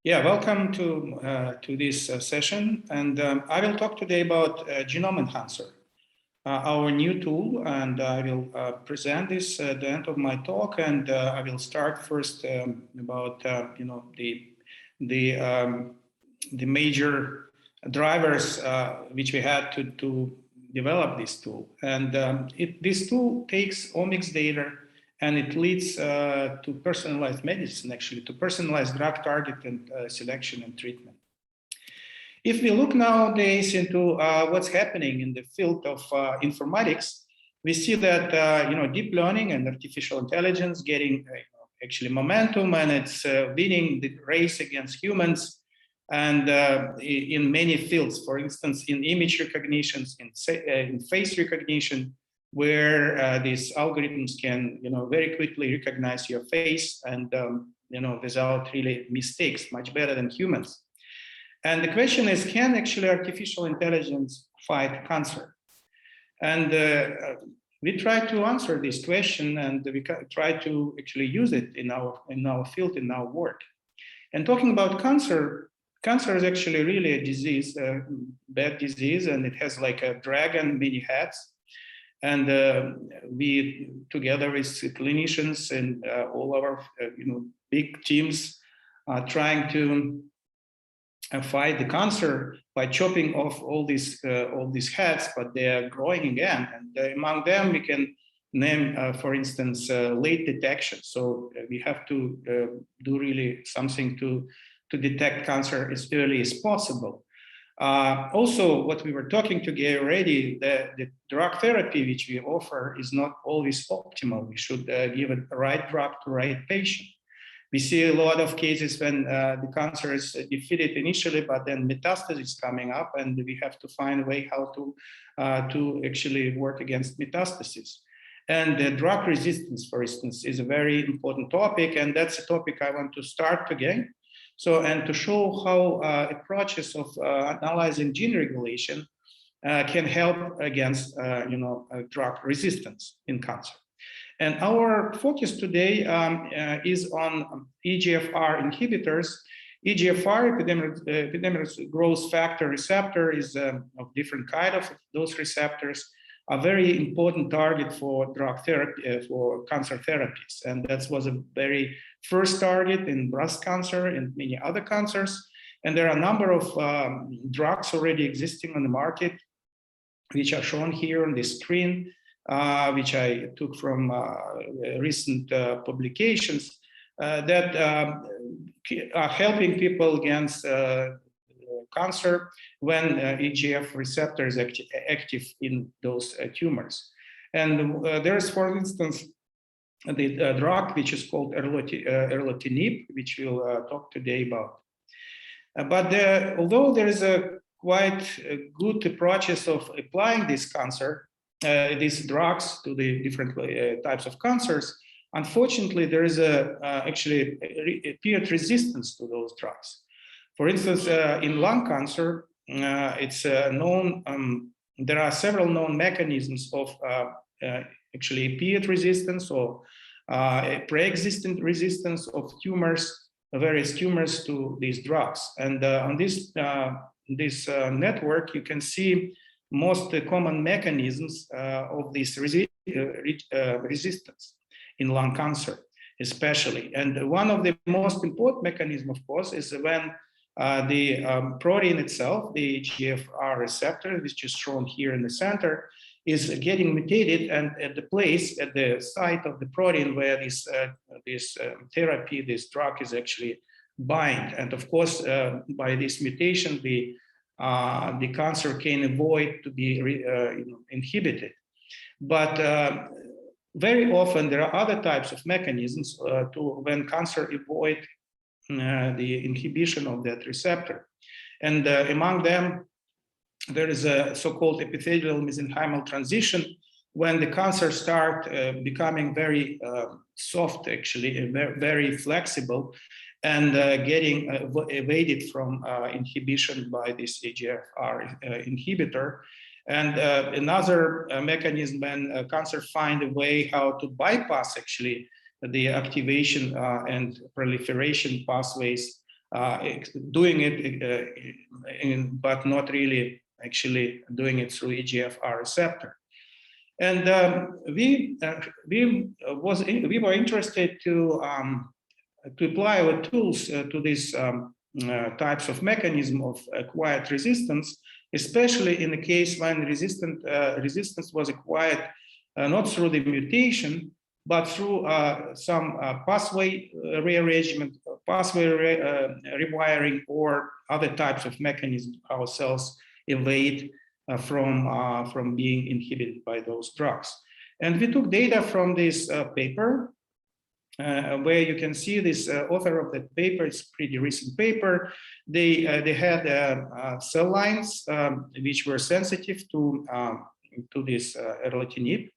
Yeah, welcome to this session, and I will talk today about Genome Enhancer, our new tool, and I will present this at the end of my talk. And I will start first about the major drivers which we had to develop this tool. And this tool takes omics data and it leads to personalized medicine, actually, to personalized drug target and selection and treatment. If we look nowadays into what's happening in the field of informatics, we see that deep learning and artificial intelligence getting actually momentum, and it's winning the race against humans. And in many fields, for instance, in image recognitions, in face recognition, where these algorithms can, very quickly recognize your face and, without really mistakes, much better than humans. And the question is, can actually artificial intelligence fight cancer? And we try to answer this question, and we try to actually use it in our field, in our work. And talking about cancer is actually really a disease, bad disease, and it has like a dragon, many heads. And we, together with clinicians and all our big teams, are trying to fight the cancer by chopping off all these heads, but they are growing again. And among them, we can name, for instance, late detection. So we have to do really something to detect cancer as early as possible. Also, what we were talking together already, the drug therapy which we offer is not always optimal. We should give a right drug to right patient. We see a lot of cases when the cancer is defeated initially, but then metastasis coming up, and we have to find a way how to actually work against metastasis. And the drug resistance, for instance, is a very important topic, and that's a topic I want to start again. So, and to show how approaches of analyzing gene regulation can help against, drug resistance in cancer. And our focus today is on EGFR inhibitors. EGFR, epidermal growth factor receptor, is of different kind of those receptors, a very important target for drug therapy, for cancer therapies. And that was a very first target in breast cancer and many other cancers. And there are a number of drugs already existing on the market, which are shown here on the screen, which I took from recent publications that are helping people against cancer when EGF receptor is active in those tumors. And there's, for instance, the drug which is called erlotinib, which we'll talk today about. But although there is a quite good approaches of applying these these drugs to the different types of cancers, unfortunately, there is actually appeared resistance to those drugs. For instance, in lung cancer, it's known, there are several known mechanisms of actually appeared resistance or pre-existent resistance of tumors, various tumors to these drugs. And on this network, you can see most common mechanisms of this resistance in lung cancer, especially. And one of the most important mechanisms, of course, is when the protein itself, the EGFR receptor, which is shown here in the center, is getting mutated, and at the site of the protein where this therapy, this drug is actually bind. And of course, by this mutation, the cancer can avoid to be inhibited. But very often there are other types of mechanisms when cancer avoid the inhibition of that receptor. And among them, there is a so-called epithelial mesenchymal transition, when the cancer start becoming very soft, actually, very flexible, and getting evaded from inhibition by this EGFR inhibitor. And another mechanism when cancer find a way how to bypass actually the activation and proliferation pathways doing it, but not really actually doing it through EGFR receptor. And we were interested to apply our tools to these types of mechanism of acquired resistance, especially in the case when resistance was acquired not through the mutation, but through some pathway rearrangement, pathway rewiring, or other types of mechanisms our cells evade from being inhibited by those drugs. And we took data from this paper, where you can see this author of that paper. It's a pretty recent paper. They had cell lines which were sensitive to this erlotinib.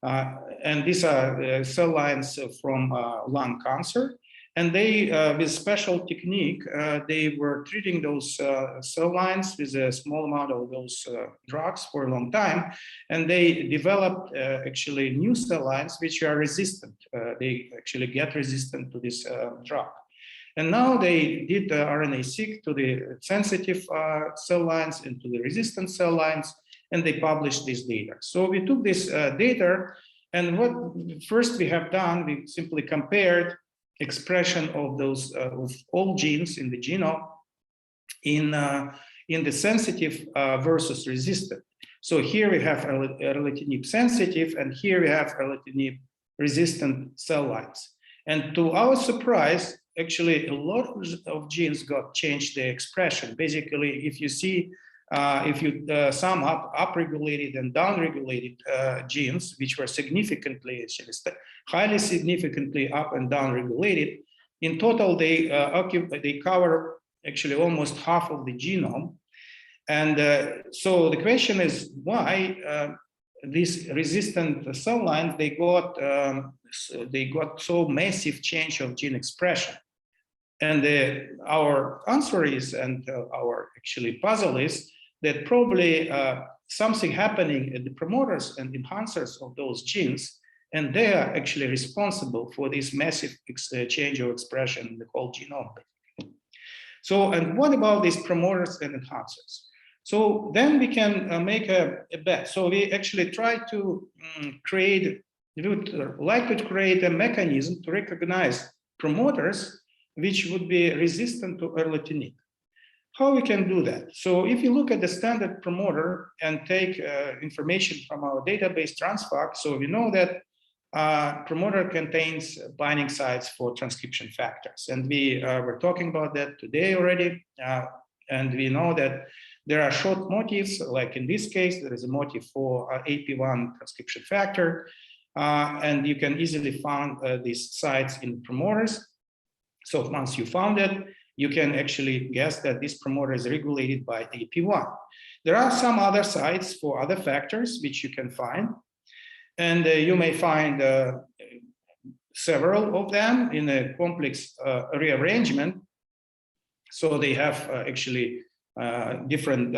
And these are cell lines from lung cancer. And they, with special technique, they were treating those cell lines with a small amount of those drugs for a long time. And they developed actually new cell lines which are resistant. They actually get resistant to this drug. And now they did RNA-seq to the sensitive cell lines and to the resistant cell lines, and they published this data. So we took this data, and what first we have done, we simply compared expression of those of all genes in the genome in the sensitive versus resistant. So here we have erlotinib sensitive, and here we have erlotinib resistant cell lines. And to our surprise, actually a lot of genes got changed their expression. Basically, if you see, if you sum up upregulated and downregulated genes, which were significantly, highly significantly up and down regulated, in total they cover actually almost half of the genome. And so the question is why these resistant cell lines, they got so massive change of gene expression. And our answer is, and our actually puzzle is, that probably something happening at the promoters and enhancers of those genes, and they are actually responsible for this massive change of expression in the whole genome. So, and what about these promoters and enhancers? So then we can make a bet. So we actually try to we would like to create a mechanism to recognize promoters which would be resistant to erlotinib. How we can do that? So if you look at the standard promoter and take information from our database transfact, so we know that promoter contains binding sites for transcription factors. And we were talking about that today already. And we know that there are short motifs, like in this case, there is a motif for AP1 transcription factor. And you can easily find these sites in promoters. So once you found it, you can actually guess that this promoter is regulated by AP1. There are some other sites for other factors which you can find. And you may find several of them in a complex rearrangement. So they have actually different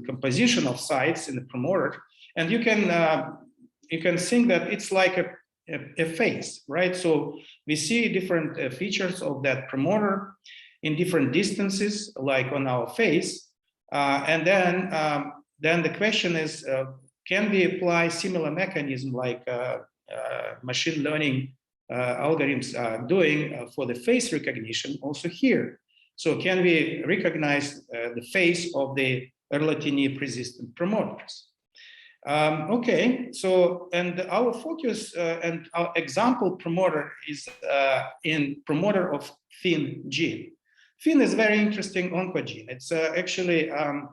composition of sites in the promoter. And you can think that it's like a face, right? So we see different features of that promoter in different distances, like on our face. And then the question is, can we apply similar mechanism like machine learning algorithms are doing for the face recognition also here? So can we recognize the face of the erlotinib resistant promoters? Okay, so, and our focus and our example promoter is in promoter of FIN gene. FIN is very interesting oncogene. It's actually a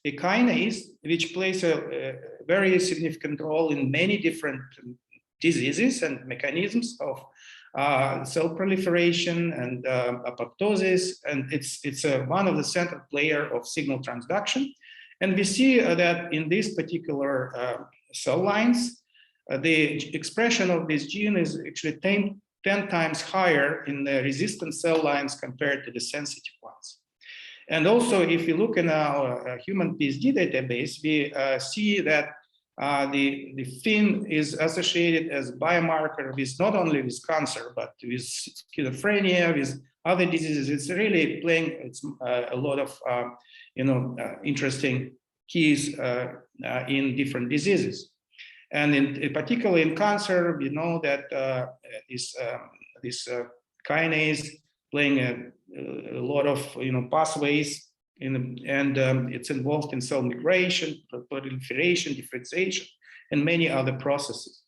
kinase which plays a very significant role in many different diseases and mechanisms of cell proliferation and apoptosis, and it's one of the central player of signal transduction. And we see that in these particular cell lines, the expression of this gene is actually 10 times higher in the resistant cell lines compared to the sensitive ones. And also, if you look in our human PSD database, we see that the FIN is associated as biomarker with not only with cancer, but with schizophrenia, with other diseases. It's really playing a lot of interesting keys in different diseases. And in particularly in cancer, we know that this kinase playing a lot of pathways and it's involved in cell migration, proliferation, differentiation, and many other processes.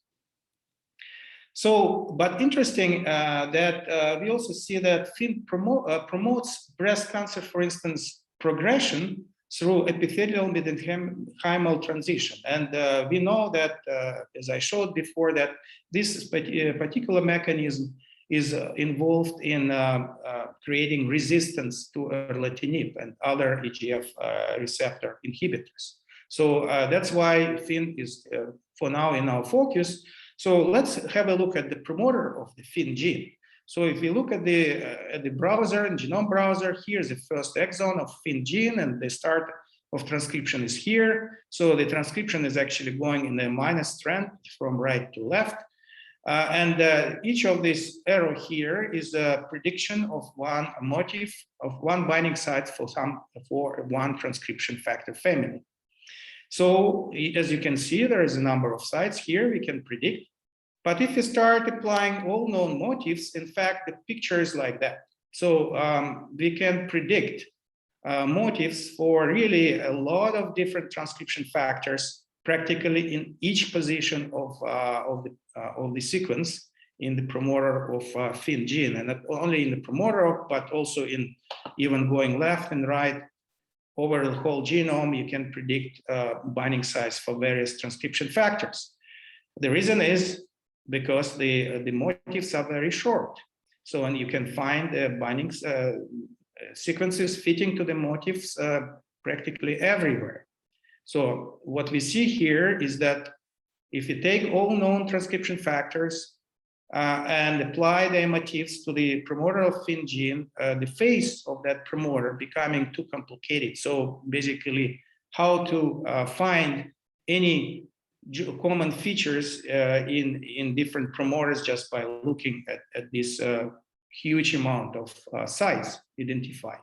So, but interesting that we also see that FIN promotes breast cancer, for instance, progression through epithelial mesenchymal transition. And we know that, as I showed before, that this particular mechanism is involved in creating resistance to erlotinib and other EGF receptor inhibitors. So that's why FIN is for now in our focus. So let's have a look at the promoter of the FIN gene. So if you look at the browser and genome browser, here's the first exon of FIN gene, and the start of transcription is here. So the transcription is actually going in a minus strand from right to left. And each of this arrow here is a prediction of one motif of one binding site for one transcription factor family. So as you can see, there is a number of sites here we can predict. But if you start applying all known motifs, in fact, the picture is like that. So we can predict motifs for really a lot of different transcription factors, practically in each position of the sequence in the promoter of FIN gene, and not only in the promoter, but also in even going left and right over the whole genome. You can predict binding sites for various transcription factors. The reason is because the motifs are very short. So, and you can find binding sequences fitting to the motifs practically everywhere. So what we see here is that if you take all known transcription factors and apply their motifs to the promoter of FIN gene, the phase of that promoter becoming too complicated. So basically how to find any common features in different promoters just by looking at this huge amount of sites identified.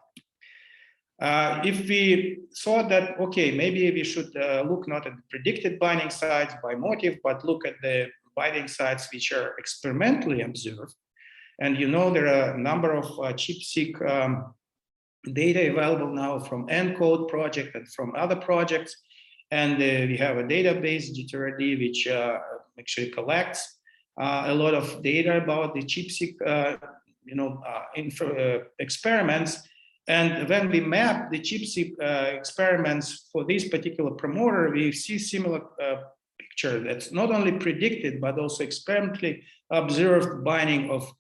If we saw that, okay, maybe we should look not at the predicted binding sites by motif, but look at the binding sites which are experimentally observed. And there are a number of ChIP-seq data available now from ENCODE project and from other projects. And we have a database, GTRD, which actually collects a lot of data about the ChIP-seq experiments. And when we map the ChIP-seq experiments for this particular promoter, we see similar picture that's not only predicted, but also experimentally observed binding of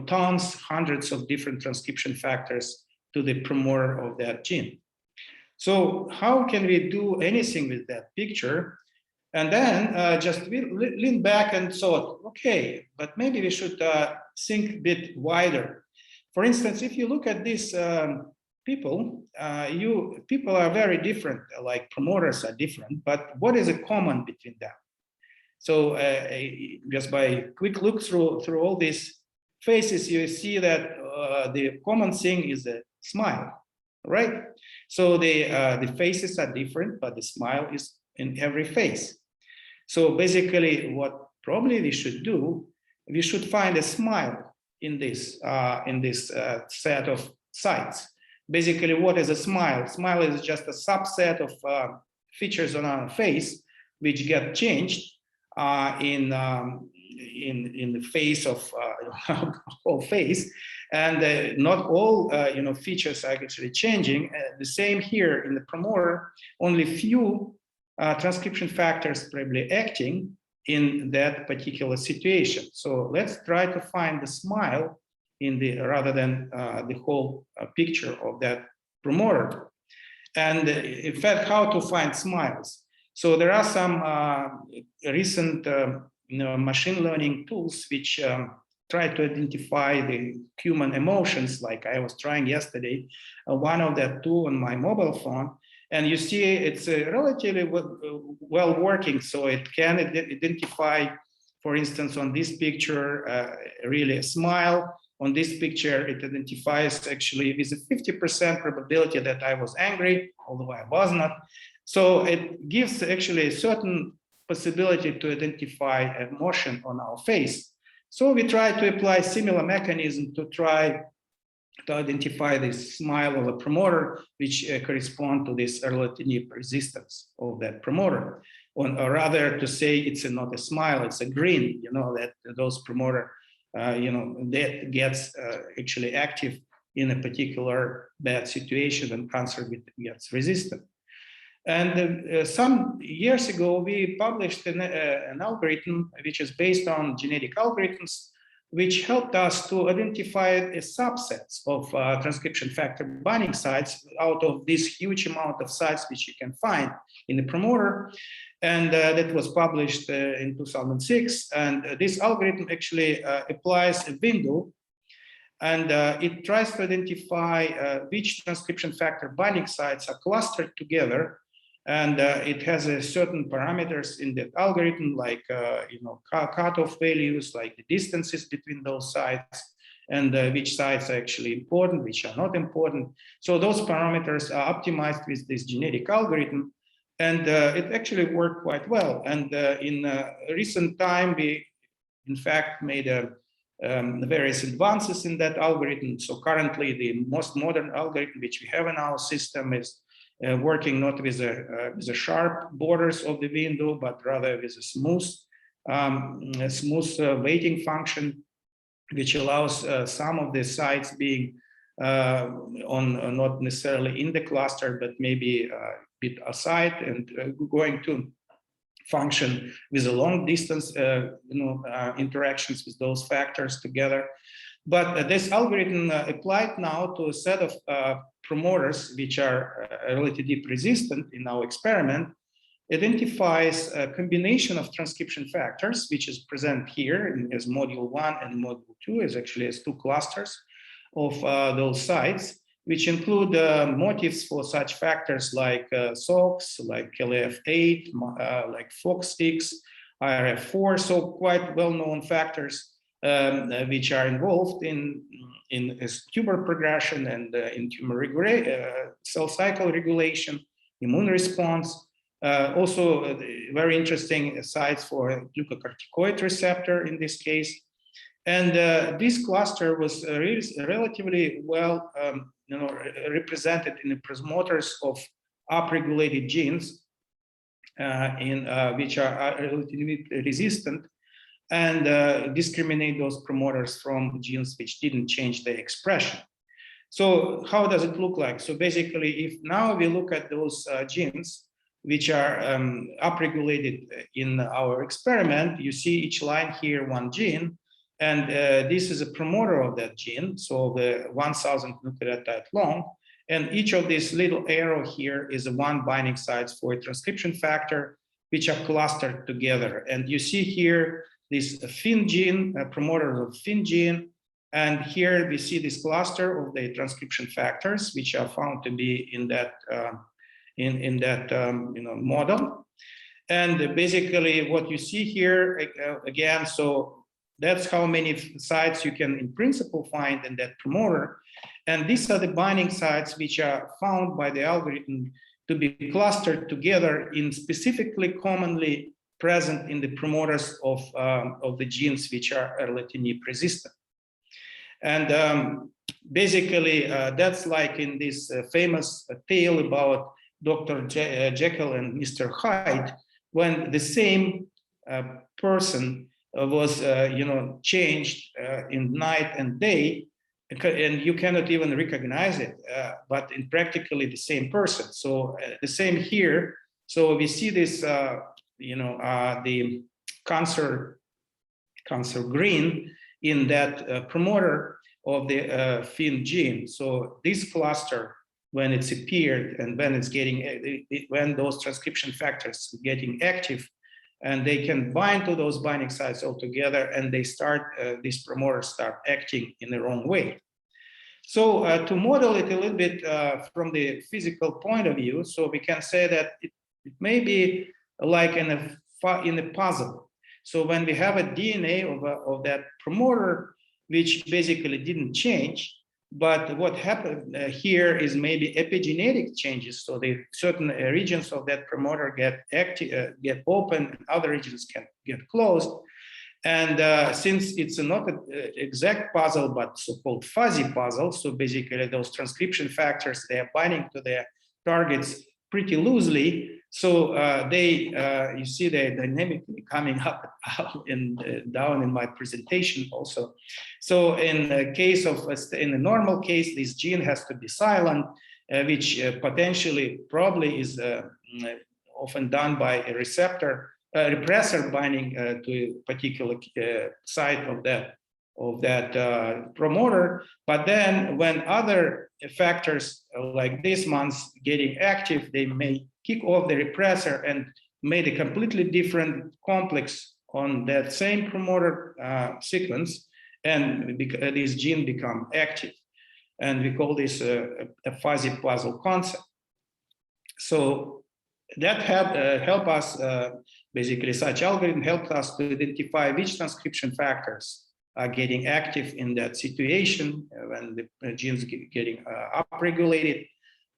tons, hundreds of different transcription factors to the promoter of that gene. So how can we do anything with that picture? And then just lean back and thought, okay, but maybe we should think a bit wider. For instance, if you look at these people, people are very different, like promoters are different, but what is common between them? So just by a quick look through all these faces, you see that the common thing is a smile, right? So the faces are different, but the smile is in every face. So basically what probably we should do, we should find a smile in this set of sites. Basically, what is a smile? Smile is just a subset of features on our face which get changed in the face of whole face, and not all features are actually changing. The same here in the promoter, only few transcription factors probably acting in that particular situation. So let's try to find the smile in the rather than the whole picture of that promoter. And in fact, how to find smiles. So there are some recent machine learning tools which try to identify the human emotions, like I was trying yesterday, one of that tool on my mobile phone. And you see it's relatively well working. So it can identify, for instance, on this picture, really a smile. On this picture, it identifies actually with a 50% probability that I was angry, although I was not. So it gives actually a certain possibility to identify emotion on our face. So we try to apply similar mechanism to try to identify this smile of a promoter, which correspond to this erlotinib resistance of that promoter. Or rather to say it's not a smile, it's a grin, that those promoter, that gets actually active in a particular bad situation and cancer gets resistant. And some years ago, we published an algorithm which is based on genetic algorithms, which helped us to identify subsets of transcription factor binding sites out of this huge amount of sites which you can find in the promoter. And that was published in 2006. And this algorithm actually applies a window, and it tries to identify which transcription factor binding sites are clustered together. And it has a certain parameters in that algorithm, like cutoff values, like the distances between those sites, and which sites are actually important, which are not important. So those parameters are optimized with this genetic algorithm, and it actually worked quite well. And in recent time, we in fact made various advances in that algorithm. So currently, the most modern algorithm which we have in our system is working not with the sharp borders of the window, but rather with a smooth weighting function, which allows some of the sites being not necessarily in the cluster, but maybe a bit aside, and going to function with a long distance interactions with those factors together. But this algorithm applied now to a set of promoters which are relatively resistant in our experiment, identifies a combination of transcription factors, which is present here as module 1 and module 2, is actually as two clusters of those sites, which include motifs for such factors like SOX, like KLF8, like FOXX, IRF4, so quite well-known factors which are involved in tumor progression and in tumor cell cycle regulation, immune response. Also, very interesting sites for glucocorticoid receptor in this case. And this cluster was relatively well represented in the promoters of upregulated genes which are relatively resistant, and discriminate those promoters from genes which didn't change their expression. So how does it look like? So basically, if now we look at those genes which are upregulated in our experiment, you see each line here, one gene, and this is a promoter of that gene, so the 1000 nucleotide long, and each of these little arrow here is one binding sites for a transcription factor, which are clustered together. And you see here this FIN gene, promoter of FIN gene, and here we see this cluster of the transcription factors, which are found to be in that model. And basically, what you see here again, so that's how many sites you can, in principle, find in that promoter. And these are the binding sites which are found by the algorithm to be clustered together in specifically commonly present in the promoters of the genes which are erlotinib resistant. And basically, that's like in this famous tale about Dr. Jekyll and Mr. Hyde, when the same person was changed in night and day, and you cannot even recognize it, but in practically the same person. So the same here. So we see this, the cancer green in that promoter of the FIN gene. So this cluster, when it's appeared and when it's getting, when those transcription factors getting active, and they can bind to those binding sites altogether, and they start, these promoters start acting in the wrong way. So to model it a little bit from the physical point of view, so we can say that it may be like in a puzzle. So when we have a DNA of that promoter, which basically didn't change. But what happened here is maybe epigenetic changes. So the certain regions of that promoter get active, get open, and other regions can get closed. And since it's not an exact puzzle, but so-called fuzzy puzzle, so basically those transcription factors, they are binding to their targets pretty loosely. So you see they're dynamically coming up and down in my presentation also. So in the case of, in a normal case, this gene has to be silent, which potentially probably is often done by a repressor binding to a particular site of that promoter. But then when other factors like these ones getting active, they may kick off the repressor and made a completely different complex on that same promoter sequence, and this gene become active. And we call this a fuzzy puzzle concept. So that help us, basically such algorithm helped us to identify which transcription factors are getting active in that situation when the genes getting upregulated.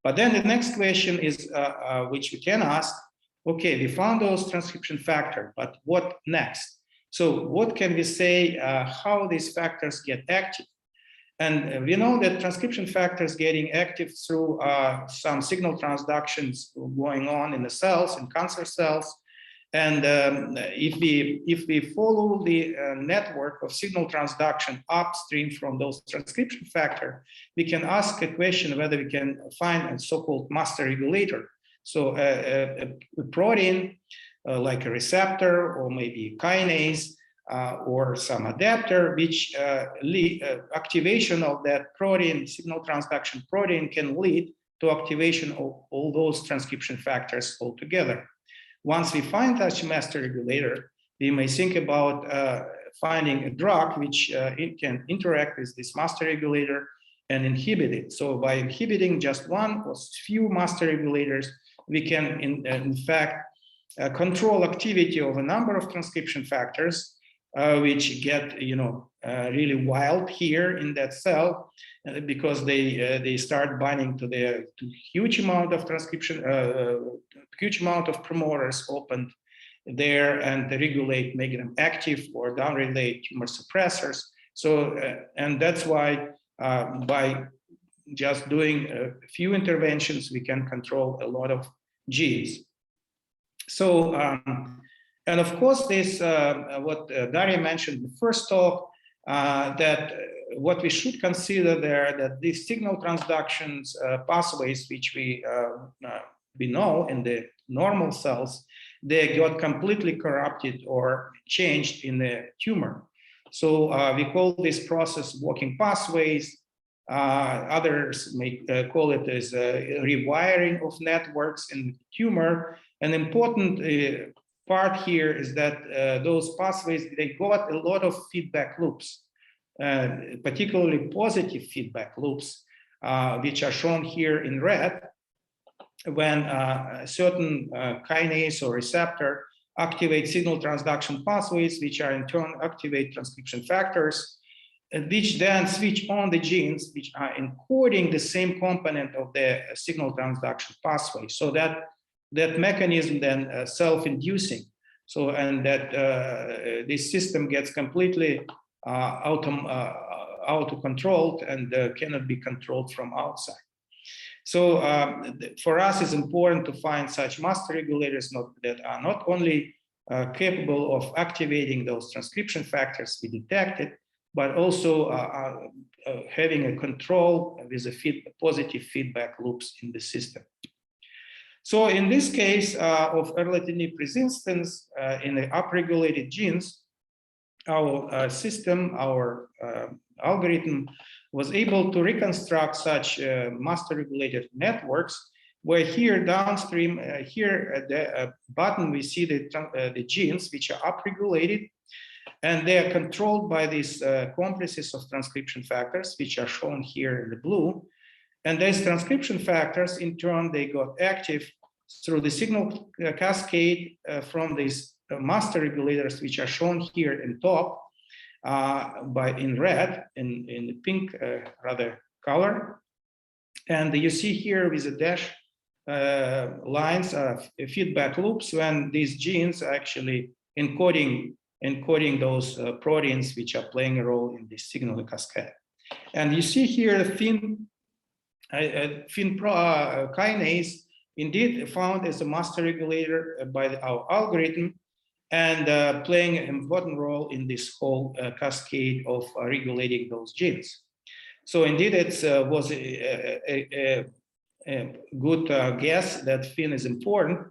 But then the next question is, which we can ask, okay, we found those transcription factors, but what next? So what can we say how these factors get active? And we know that transcription factors getting active through some signal transductions going on in the cells, in cancer cells. And if we follow the network of signal transduction upstream from those transcription factor, we can ask a question whether we can find a so-called master regulator. So a protein like a receptor or maybe kinase or some adapter, which activation of that protein, signal transduction protein, can lead to activation of all those transcription factors altogether. Once we find such master regulator, we may think about finding a drug which it can interact with this master regulator and inhibit it. So by inhibiting just one or few master regulators, we can in fact control activity of a number of transcription factors which get really wild here in that cell because they start binding to huge amount of transcription, huge amount of promoters opened there, and they regulate, make them active or downregulate tumor suppressors. So and that's why by just doing a few interventions we can control a lot of genes. So and of course, this what Daria mentioned in the first talk, that what we should consider there, that these signal transductions pathways, which we know in the normal cells, they got completely corrupted or changed in the tumor. So we call this process walking pathways. Others may call it as rewiring of networks in the tumor. An important part here is that those pathways, they got a lot of feedback loops, particularly positive feedback loops, which are shown here in red. When a certain kinase or receptor activates signal transduction pathways, which are in turn activate transcription factors, which then switch on the genes which are encoding the same component of the signal transduction pathway. So that mechanism then self-inducing. So, and that this system gets completely auto-controlled and cannot be controlled from outside. So for us, it's important to find such master regulators that are not only capable of activating those transcription factors we detected, but also having a control with a positive feedback loops in the system. So in this case of erlotinib resistance in the upregulated genes, our system, our algorithm was able to reconstruct such master regulated networks, where here downstream, here at the bottom, we see the genes which are upregulated, and they are controlled by these complexes of transcription factors, which are shown here in the blue. And these transcription factors, in turn, they got active through the signal cascade from these master regulators, which are shown here in top. in red, in the pink rather color. And you see here with the dash lines feedback loops when these genes are actually encoding those proteins which are playing a role in this signal cascade. And you see here the FIN kinase indeed found as a master regulator by our algorithm, and playing an important role in this whole cascade of regulating those genes. So indeed, it was a good guess that FIN is important.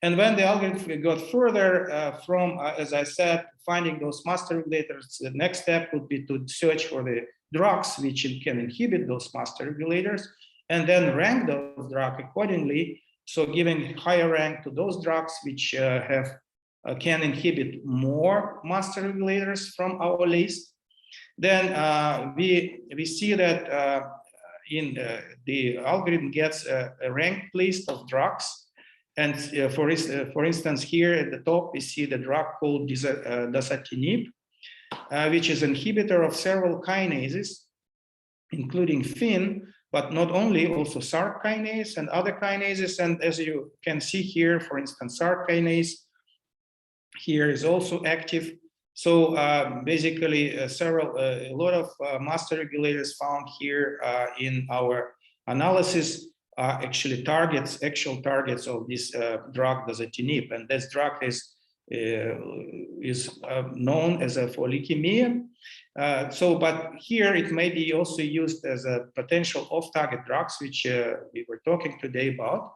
And when the algorithm got further from, as I said, finding those master regulators, the next step would be to search for the drugs which can inhibit those master regulators, and then rank those drugs accordingly. So giving higher rank to those drugs which can inhibit more master regulators from our list. Then we see that the algorithm gets a ranked list of drugs. And for instance, here at the top, we see the drug called dasatinib, which is an inhibitor of several kinases, including FIN, but not only, also SRC kinase and other kinases. And as you can see here, for instance, SRC kinase here is also active. So basically, a lot of master regulators found here in our analysis are actually actual targets of this drug dasatinib, and this drug is known as for leukemia. But here it may be also used as a potential off-target drugs, which we were talking today about.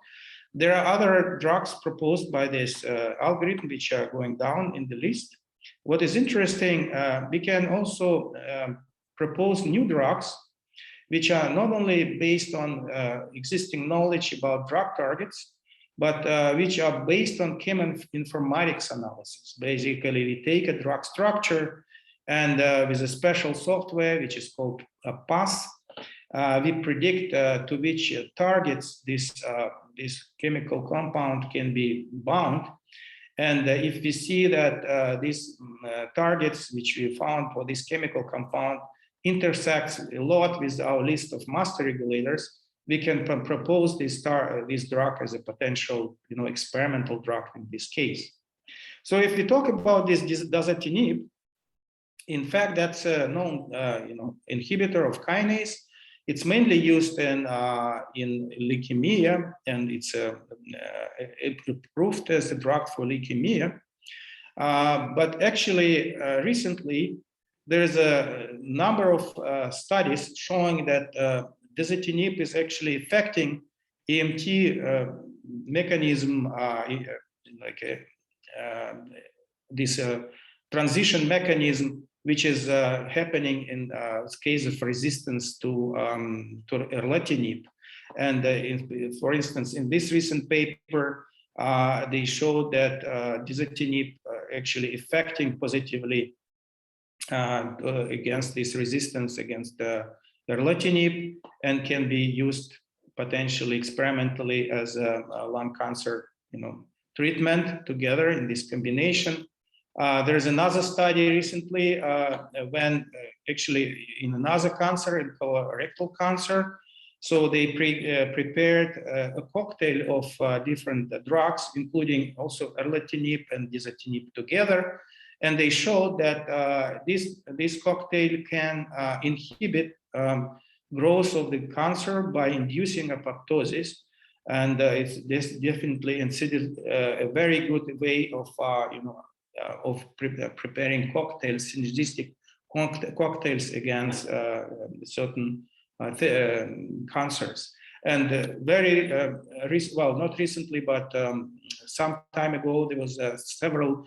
There are other drugs proposed by this algorithm which are going down in the list. What is interesting, we can also propose new drugs which are not only based on existing knowledge about drug targets, but which are based on cheminformatics analysis. Basically, we take a drug structure and with a special software which is called PAS, we predict to which targets this chemical compound can be bound. And if we see that these targets which we found for this chemical compound intersects a lot with our list of master regulators, we can propose this drug as a potential, experimental drug in this case. So if we talk about this dasatinib, in fact, that's a known, inhibitor of kinase. It's mainly used in leukemia, and it's approved as a drug for leukemia. But actually, recently, there's a number of studies showing that dasatinib is actually affecting EMT mechanism, this transition mechanism, which is happening in case of resistance to erlotinib. And for instance, in this recent paper, they showed that dasatinib actually affecting positively against this resistance against erlotinib, and can be used potentially experimentally as a lung cancer, treatment together in this combination. There's another study recently when actually in another cancer, in colorectal cancer. So they prepared a cocktail of different drugs, including also erlotinib and dasatinib together. And they showed that this cocktail can inhibit growth of the cancer by inducing apoptosis. And it's definitely considered a very good way of preparing cocktails, synergistic cocktails against certain cancers. And well, not recently, but some time ago, there was several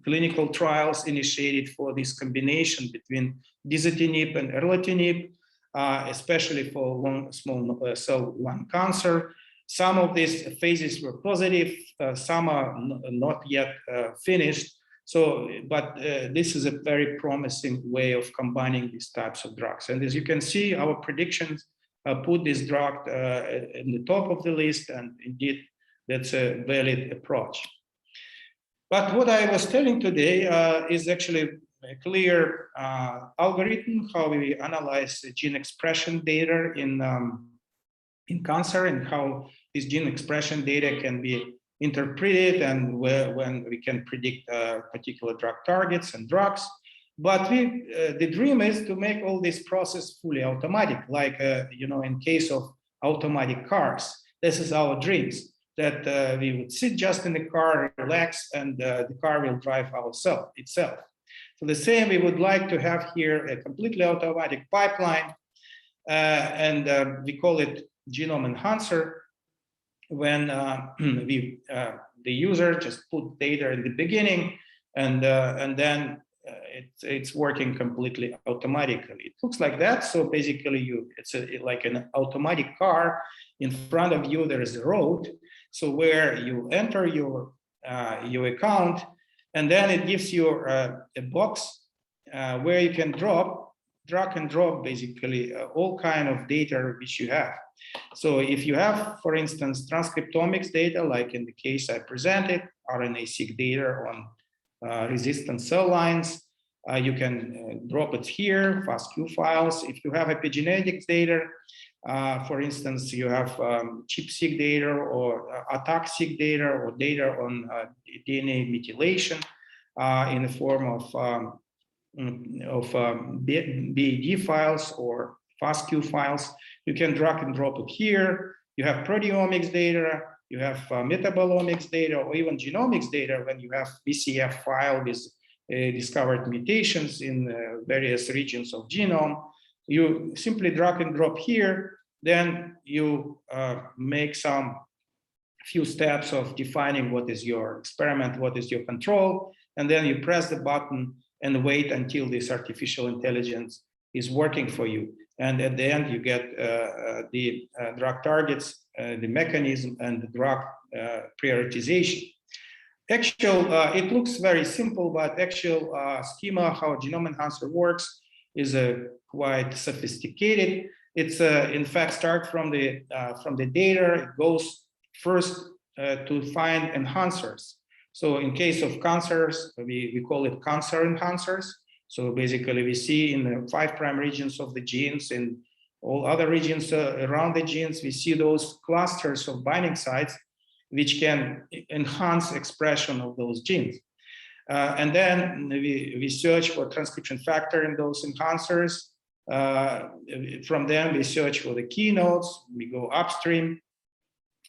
clinical trials initiated for this combination between dasatinib and erlotinib, especially for small cell lung cancer. Some of these phases were positive, some are not yet finished. So, but this is a very promising way of combining these types of drugs. And as you can see, our predictions put this drug in the top of the list, and indeed, that's a valid approach. But what I was telling today is actually a clear algorithm how we analyze gene expression data in cancer, and how this gene expression data can be interpreted, and when we can predict particular drug targets and drugs. But the dream is to make all this process fully automatic, like in case of automatic cars. This is our dreams, that we would sit just in the car, relax, and the car will drive itself. So the same, we would like to have here a completely automatic pipeline, and we call it Genome Enhancer, when the user just put data in the beginning, and then it's working completely automatically. It looks like that. So basically, it's like an automatic car. In front of you, there is a road. So where you enter your account, and then it gives you a box where you can drag and drop basically all kind of data which you have. So if you have, for instance, transcriptomics data, like in the case I presented, RNA-seq data on resistant cell lines, you can drop it here, FASTQ files. If you have epigenetics data, for instance, you have ChIP-seq data or ATAC-seq data, or data on DNA methylation in the form of BAD files or FASTQ files. You can drag and drop it here. You have proteomics data, you have metabolomics data, or even genomics data when you have BCF file with discovered mutations in various regions of genome. You simply drag and drop here, then you make some few steps of defining what is your experiment, what is your control, and then you press the button and wait until this artificial intelligence is working for you. And at the end, you get the drug targets, the mechanism, and the drug prioritization. It looks very simple, but actual schema, how Genome Enhancer works, is quite sophisticated. It's in fact start from the data. It goes first to find enhancers. So in case of cancers, we call it cancer enhancers. So basically, we see in the 5' regions of the genes, in all other regions around the genes, we see those clusters of binding sites which can enhance expression of those genes. And then we search for transcription factor in those enhancers. From them, we search for the keynotes. We go upstream,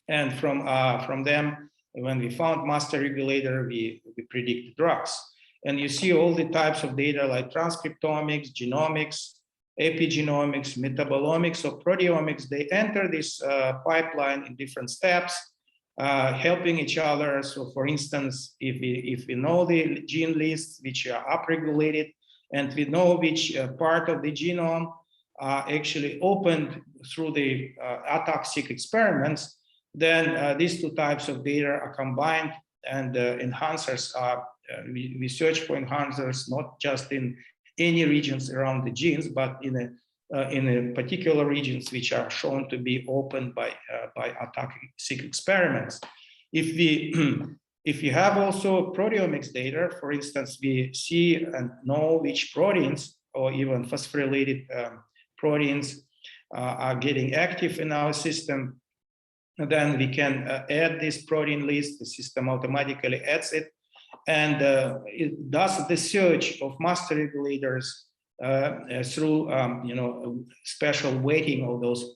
and from them, when we found master regulator, we predict the drugs. And you see all the types of data like transcriptomics, genomics, epigenomics, metabolomics, or proteomics. They enter this pipeline in different steps, helping each other. So for instance, if we know the gene lists which are upregulated, and we know which part of the genome actually opened through the ATAC-seq experiments, then these two types of data are combined, and enhancers are, we search for enhancers not just in any regions around the genes, but in a particular regions which are shown to be opened by ATAC-seq experiments. If we have also proteomics data, for instance, we see and know which proteins or even phosphorylated proteins are getting active in our system, and then we can add this protein list. The system automatically adds it, and it does the search of master regulators through special weighting of those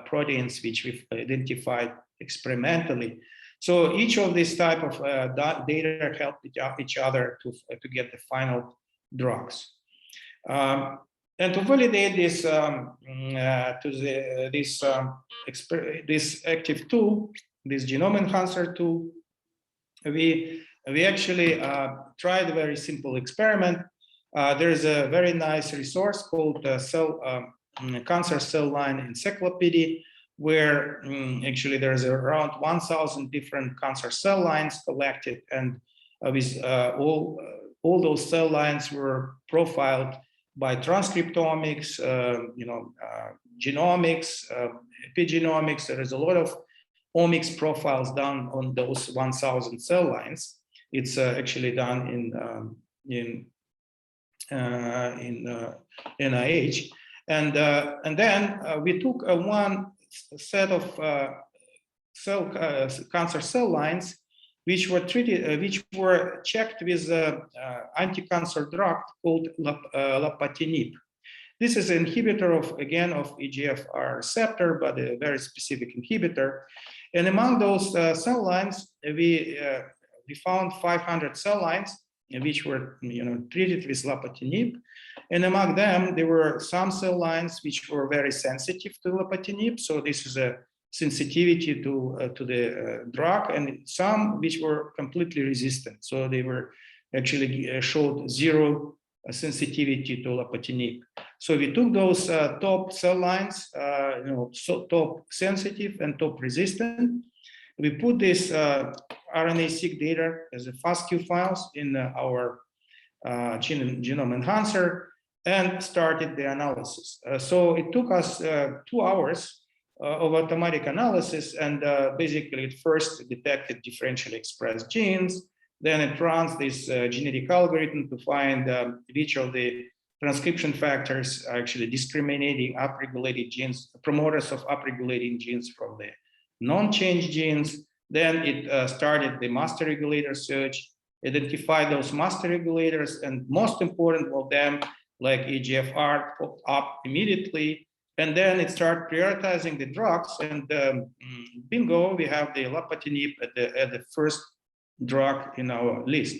proteins which we've identified experimentally. So each of these type of data help each other to get the final drugs. And to validate this this active tool, this Genome Enhancer tool, we actually tried a very simple experiment. There is a very nice resource called Cancer Cell Line Encyclopedia, where actually there's around 1,000 different cancer cell lines collected, and with all those cell lines were profiled by transcriptomics, genomics, epigenomics. There is a lot of omics profiles done on those 1,000 cell lines. It's actually done in NIH, and then we took one set of cancer cell lines which were treated, which were checked with anti-cancer drug called lapatinib. This is an inhibitor of EGFR receptor, but a very specific inhibitor. And among those cell lines, we found 500 cell lines which were treated with lapatinib. And among them, there were some cell lines which were very sensitive to lapatinib. So this is a sensitivity to the drug, and some which were completely resistant. So they were actually showed zero sensitivity to lapatinib. So we took those top cell lines, top sensitive and top resistant. We put this RNA-seq data as a FASTQ files in our Genome Enhancer and started the analysis. So it took us 2 hours of automatic analysis, and basically it first detected differentially expressed genes. Then it runs this genetic algorithm to find which of the transcription factors are actually discriminating upregulated genes, promoters of upregulating genes from the non-change genes. Then it started the master regulator search, identified those master regulators, and most important of them, like EGFR, popped up immediately. And then it started prioritizing the drugs, and bingo, we have the lapatinib at the first drug in our list.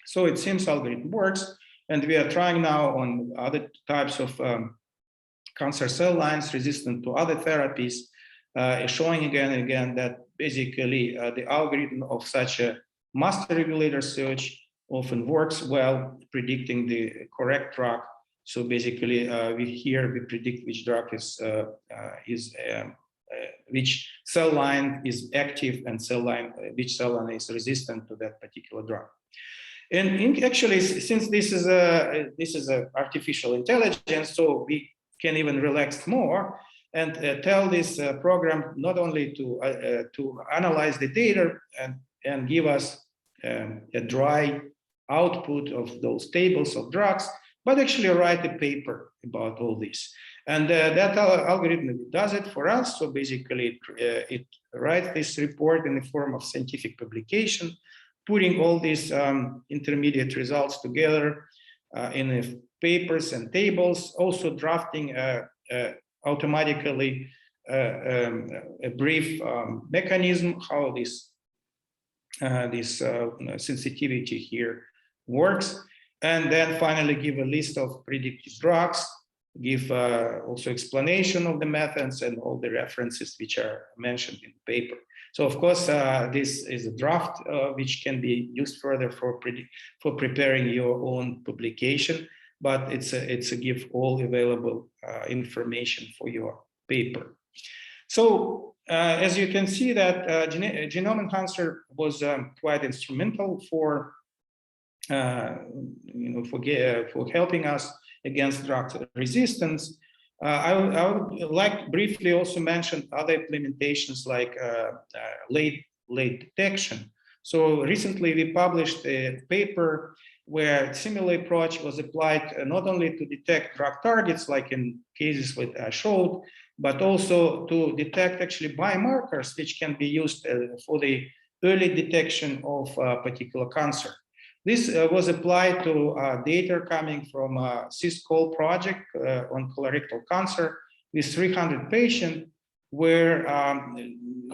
So it seems algorithm works, and we are trying now on other types of cancer cell lines resistant to other therapies, showing again and again that basically the algorithm of such a master regulator search often works well, predicting the correct drug. So basically, we predict which drug is which cell line is active and which cell line is resistant to that particular drug. And actually, since this is a artificial intelligence, so we can even relax more and tell this program not only to analyze the data and give us a dry output of those tables of drugs, but actually write a paper about all this. And that algorithm does it for us. So basically, it writes this report in the form of scientific publication, putting all these intermediate results together in papers and tables, also drafting automatically a brief mechanism how this sensitivity here works, and then finally give a list of predicted drugs, give also explanation of the methods and all the references which are mentioned in the paper. So of course, this is a draft which can be used further for preparing your own publication, but it's a give all available information for your paper. So as you can see that Genome Enhancer was quite instrumental for helping us against drug resistance. I would like briefly also mention other implementations like late detection. So recently we published a paper where a similar approach was applied not only to detect drug targets, like in cases that I showed, but also to detect actually biomarkers which can be used for the early detection of a particular cancer. This was applied to data coming from a SysCall project on colorectal cancer with 300 patients, where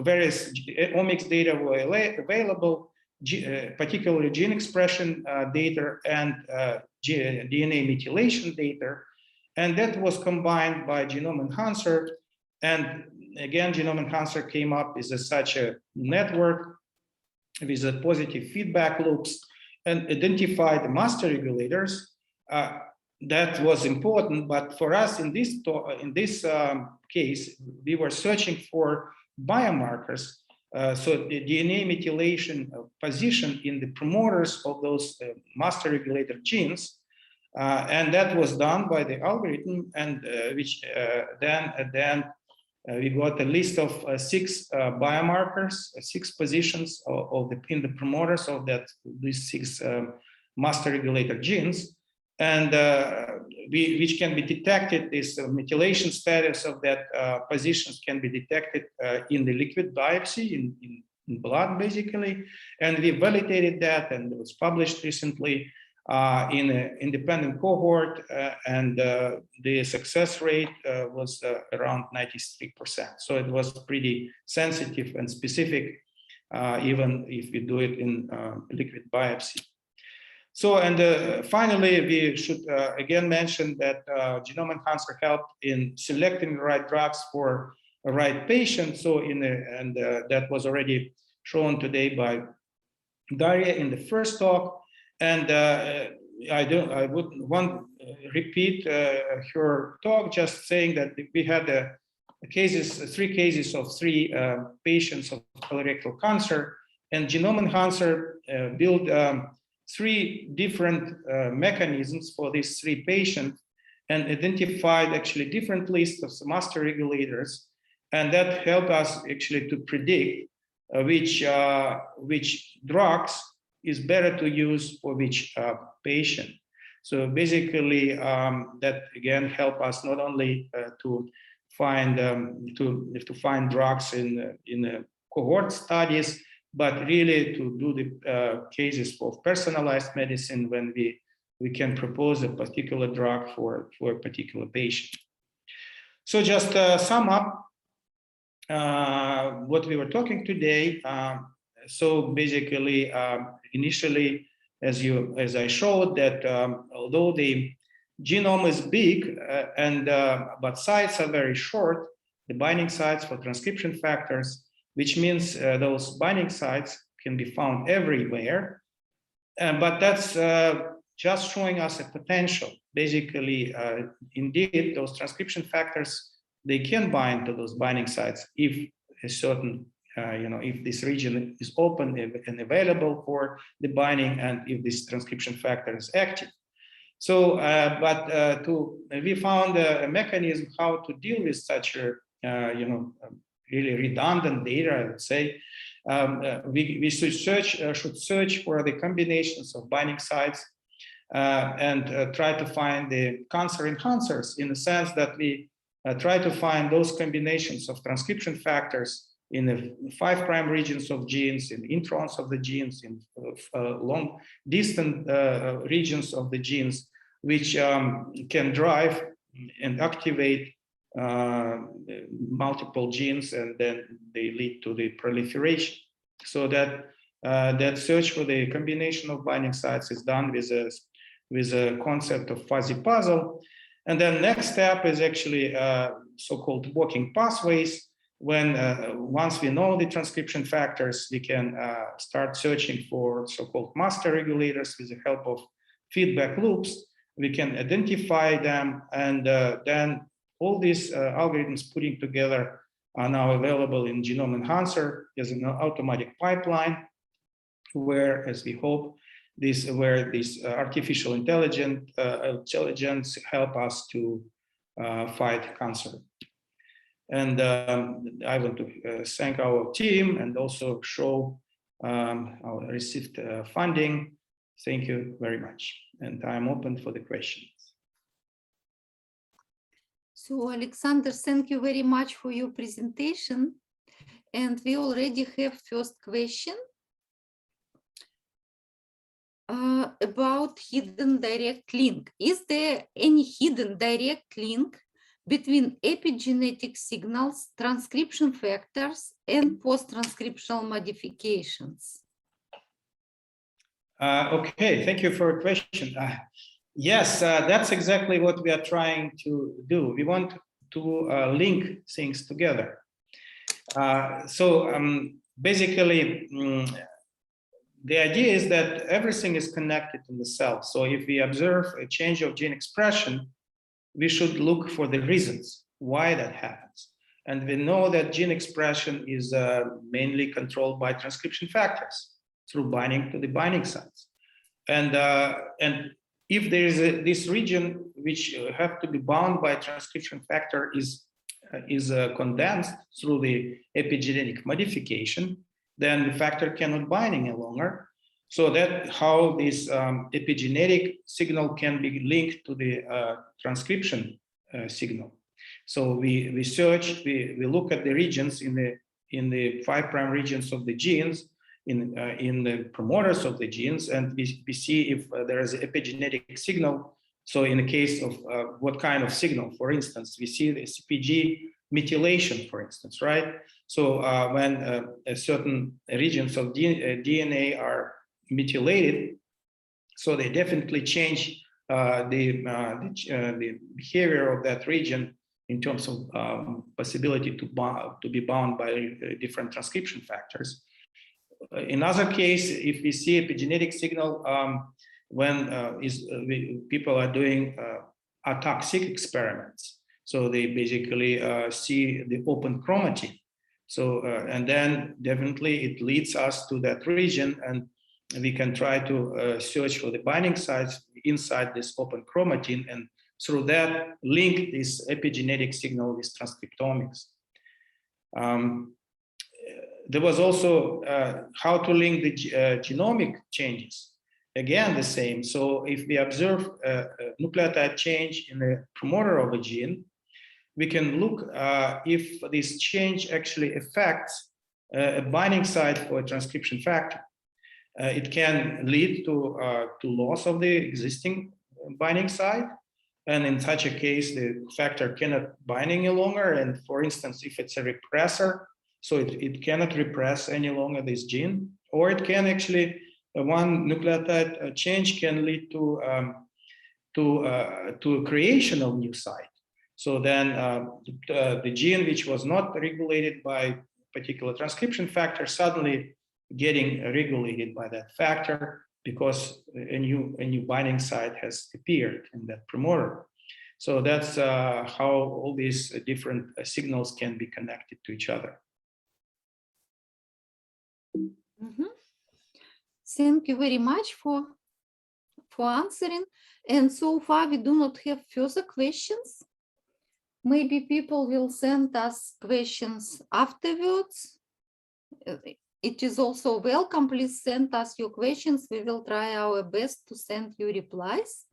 various omics data were available, particularly gene expression data and DNA methylation data. And that was combined by Genome Enhancer. And again, Genome Enhancer came up with such a network with a positive feedback loops and identified the master regulators. That was important, but for us in this case, we were searching for biomarkers. So the DNA methylation position in the promoters of those master regulator genes, and that was done by the algorithm, and which then we got a list of 6 biomarkers, 6 positions in the promoters of these 6 master regulator genes, and which can be detected. This methylation status of that positions can be detected in the liquid biopsy in blood, basically, and we validated that, and it was published recently in an independent cohort, and the success rate was around 93%. So it was pretty sensitive and specific, even if we do it in liquid biopsy. So, and finally, we should again mention that Genome Enhancer helped in selecting the right drugs for a right patient. So, that was already shown today by Daria in the first talk. And I would want to repeat her talk, just saying that we had 3 cases of 3 patients of colorectal cancer, and Genome Enhancer built 3 different mechanisms for these 3 patients, and identified actually different lists of master regulators, and that helped us actually to predict which drugs is better to use for which patient. So basically, that again help us not only to find drugs in cohort studies, but really to do the cases for personalized medicine when we can propose a particular drug for a particular patient. So just sum up what we were talking today. So basically, initially, as I showed, that although the genome is big but sites are very short, the binding sites for transcription factors, which means those binding sites can be found everywhere, but that's just showing us a potential. Basically, indeed, those transcription factors, they can bind to those binding sites if a certain if this region is open and available for the binding, and if this transcription factor is active. So, we found a mechanism how to deal with such a, really redundant data, I would say. We should search for the combinations of binding sites and try to find the cancer enhancers, in the sense that we try to find those combinations of transcription factors in the 5' regions of genes, in introns of the genes, in long distant regions of the genes, which can drive and activate multiple genes, and then they lead to the proliferation. So that search for the combination of binding sites is done with a concept of fuzzy puzzle. And then next step is actually so-called working pathways. When once we know the transcription factors, we can start searching for so-called master regulators with the help of feedback loops. We can identify them, and then all these algorithms putting together are now available in Genome Enhancer as an automatic pipeline, where, as we hope, this artificial intelligence help us to fight cancer. And I want to thank our team and also show our received funding. Thank you very much. And I'm open for the questions. So, Alexander, thank you very much for your presentation. And we already have first question about hidden direct link. Is there any hidden direct link between epigenetic signals, transcription factors, and post-transcriptional modifications? Okay, thank you for your question. Yes, that's exactly what we are trying to do. We want to link things together. Basically, the idea is that everything is connected in the cell. So if we observe a change of gene expression, we should look for the reasons why that happens. And we know that gene expression is mainly controlled by transcription factors through binding to the binding sites. And if there is this region which have to be bound by transcription factor is is condensed through the epigenetic modification, then the factor cannot bind any longer. So that how this epigenetic signal can be linked to the transcription signal. So we search, we look at the regions in the 5' regions of the genes, in the promoters of the genes, and we see if there is an epigenetic signal. So in the case of what kind of signal, for instance, we see the CpG methylation, for instance, right? So when certain regions of DNA are methylated, so they definitely change the behavior of that region in terms of possibility to be bound by different transcription factors. In other case, if we see epigenetic signal when people are doing atoxic experiments, so they basically see the open chromatin. So and then definitely it leads us to that region, and we can try to search for the binding sites inside this open chromatin, and through that link this epigenetic signal with transcriptomics. There was also how to link the genomic changes. Again, the same. So if we observe a nucleotide change in the promoter of a gene, we can look if this change actually affects a binding site for a transcription factor. It can lead to loss of the existing binding site. And in such a case, the factor cannot bind any longer. And for instance, if it's a repressor, so it cannot repress any longer this gene, or it can actually, one nucleotide change can lead to creation of new site. So then the gene which was not regulated by particular transcription factor suddenly getting regulated by that factor because a new binding site has appeared in that promoter. So that's how all these different signals can be connected to each other. Mm-hmm. Thank you very much for answering. And so far we do not have further questions. Maybe people will send us questions afterwards. It is also welcome. Please send us your questions. We will try our best to send you replies.